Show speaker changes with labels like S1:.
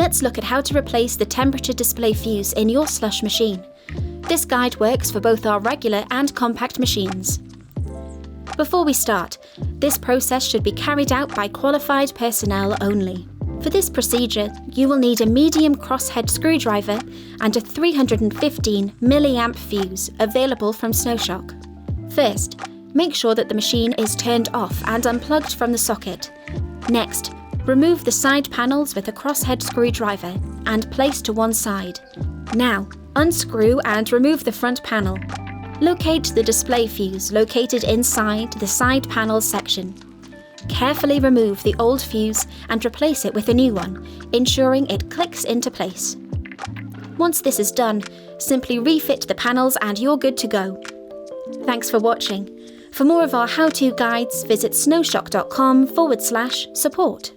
S1: let's look at how to replace the temperature display fuse in your Slush machine. This guide works for both our regular and compact machines. Before we start, this process should be carried out by qualified personnel only. For this procedure, you will need a medium crosshead screwdriver and a 315 mA fuse available from Snowshock. First, make sure that the machine is turned off and unplugged from the socket. Next, remove the side panels with a crosshead screwdriver and place to one side. Now, unscrew and remove the front panel. Locate the display fuse located inside the side panels section. Carefully remove the old fuse and replace it with a new one, ensuring it clicks into place. Once this is done, simply refit the panels and you're good to go. Thanks for watching. For more of our how-to guides, visit snowshock.com/support.